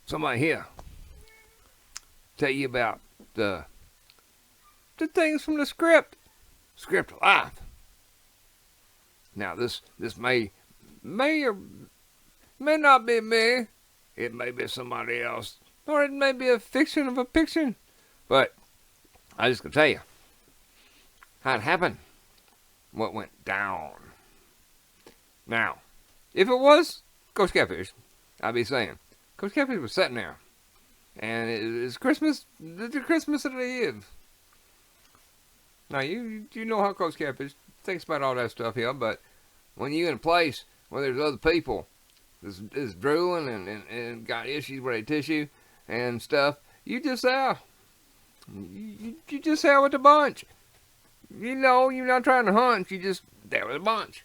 somebody here tell you about the things from the script of life. Now this may or may not be me. It may be somebody else, or it may be a fiction of a fiction. But I just gonna tell you how it happened, what went down. Now, if it was Kosher Catfish, I'd be saying Kosher Catfish was sitting there, and it's Christmas, the Christmas of the Eve. Now you know how Kosher Catfish thinks about all that stuff here, but when you're in a place where there's other people is drooling and got issues with their tissue and stuff, you just you just there with the bunch. You know, you're not trying to hunt, you just there with a bunch.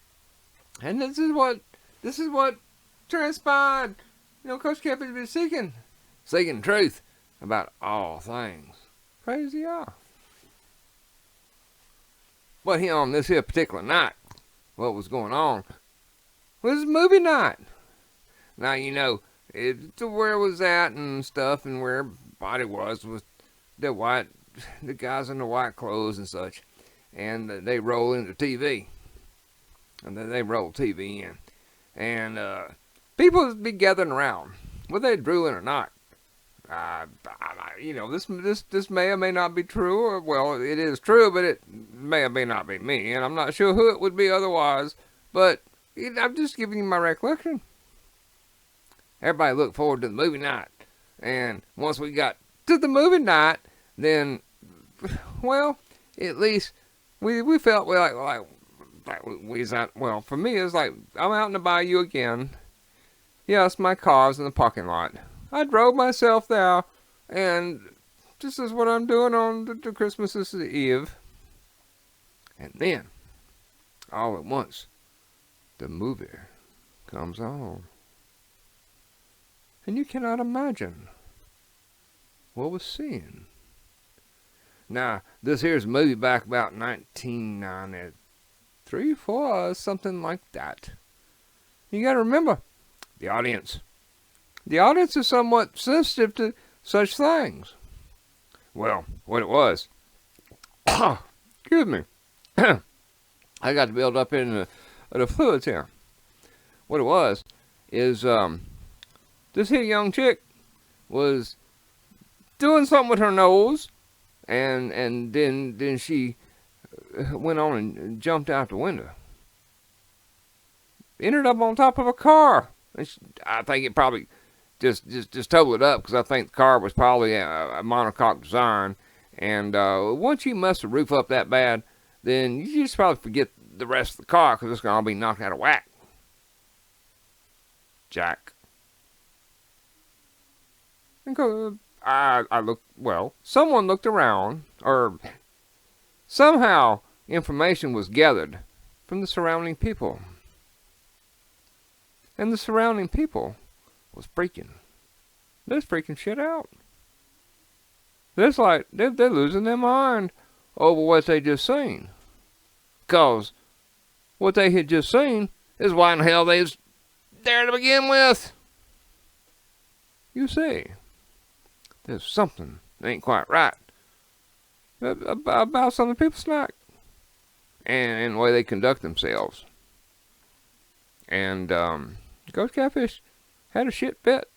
And this is what transpired. You know, Coach Catfish has been seeking truth about all things. Crazy y'all. But here on this here particular night, what was going on was movie night. Now, you know, where it was at and stuff, and where everybody was the guys in the white clothes and such. And they roll into TV. And then they roll TV in. And people would be gathering around, whether they drooling or not. You know, this may or may not be true, or, well, it is true, but it may or may not be me, and I'm not sure who it would be otherwise, but I'm just giving you my recollection. Everybody looked forward to the movie night, and once we got to the movie night, then, well, at least we felt like we was out. Well, for me, it's like I'm out in the bayou again. Yes, my car's in the parking lot. I drove myself there, and this is what I'm doing on the Christmas Eve. And then, all at once, the movie comes on. And you cannot imagine what was seen. Now, this here's a movie back about 1993, 4, something like that. You gotta remember, the audience. The audience is somewhat sensitive to such things. Well, what it was, excuse me, I got to build up in the fluids here. What it was is this here young chick was doing something with her nose, and then she went on and jumped out the window. Ended up on top of a car. And I think it probably just totaled it up, because I think the car was probably a monocoque design. And once you mess the roof up that bad, then you just probably forget the rest of the car, because it's going to all be knocked out of whack. Jack. And I looked, well, someone looked around, or somehow information was gathered from the surrounding people. And the surrounding people was freaking. They're freaking shit out. It's like they're losing their mind over what they just seen. Because what they had just seen is why in the hell they was there to begin with. You see, there's something that ain't quite right about some of the people's snack and the way they conduct themselves. And Kosher Catfish had a shit fit.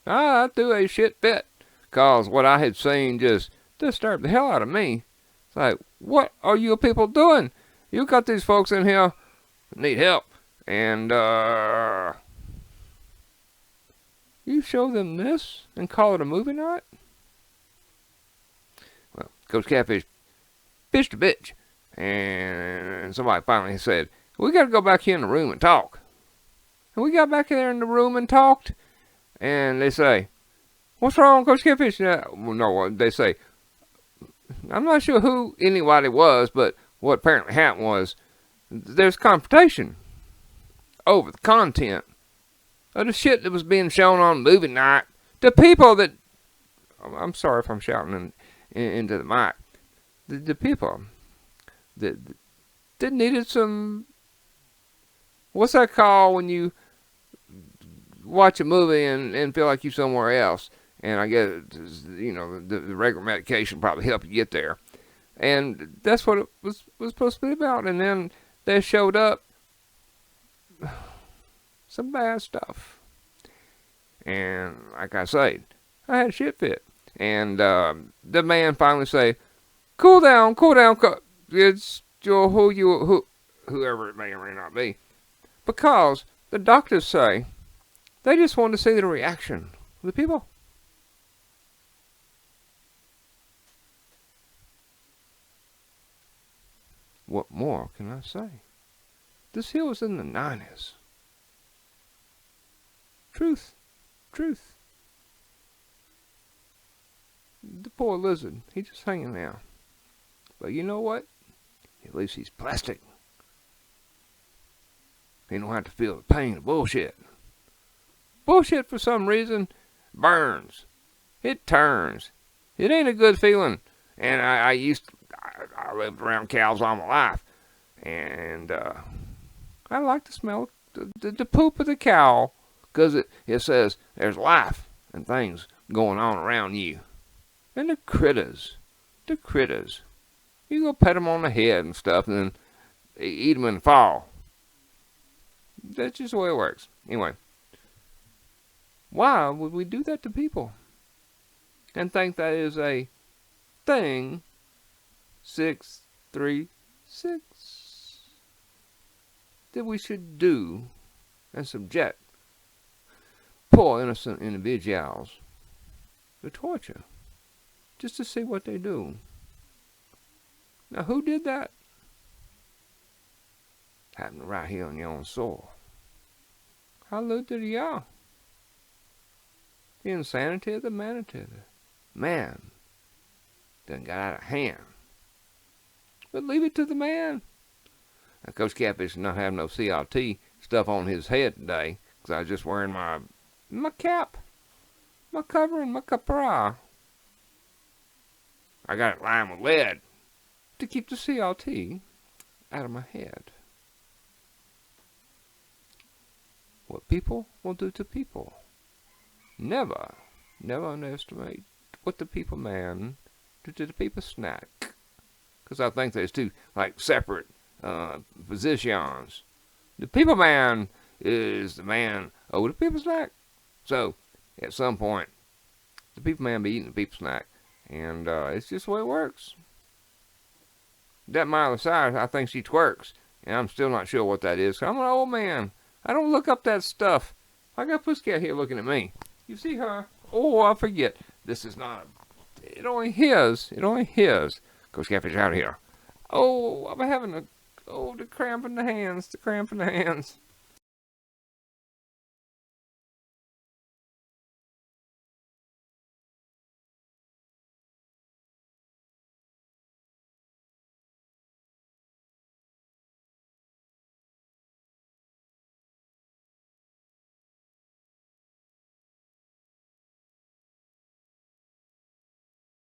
I threw a shit fit, because what I had seen just disturbed the hell out of me. It's like, what are you people doing? You got these folks in here that need help, and you show them this and call it a movie night? Well, Kosher Catfish pitched a bitch, and somebody finally said, we got to go back here in the room and talk. And we got back there in the room and talked, and they say, what's wrong, Coach Catfish? No, they say, I'm not sure who anybody was, but what apparently happened was there's confrontation over the content of the shit that was being shown on movie night. The people that, I'm sorry if I'm shouting into the mic, the people that needed some, what's that called when you watch a movie and feel like you're somewhere else. And I guess, the regular medication probably helped you get there. And that's what it was supposed to be about. And then they showed up some bad stuff. And like I say, I had a shit fit. And the man finally say, cool down. It's whoever it may or may not be. Because the doctors say they just want to see the reaction of the people. What more can I say? This here was in the 90s. Truth. The poor lizard, he's just hanging there. But you know what? At least he's plastic. He don't have to feel the pain of bullshit. Bullshit, for some reason, burns. It turns. It ain't a good feeling. And I lived around cows all my life. And I like to smell the poop of the cow. Because it says there's life and things going on around you. And the critters. You go pet them on the head and stuff and then eat them in the fall. That's just the way it works. Anyway. Why would we do that to people? And think that is a thing 636 that we should do and subject poor innocent individuals to torture just to see what they do. Now, who did that? Happened right here on your own soil. Hallelujah to Yah. The insanity of the manatee. Man done got out of hand. But leave it to the man. Now, Kosher Catfish did not have no CRT stuff on his head today because I was just wearing my cap, my covering, my kapara. I got it lined with lead to keep the CRT out of my head. What people will do to people. Never underestimate what the people man do to the people snack. Because I think there's two, separate positions. The people man is the man over the people snack. So, at some point, the people man be eating the people snack. And it's just the way it works. That Miley Cyrus, I think she twerks. And I'm still not sure what that is. I'm an old man. I don't look up that stuff. I got Pussycat here looking at me. You see her? Oh, I forget. This is not it only his. Kosher Catfish out of here. Oh, I'm having the cramp in the hands.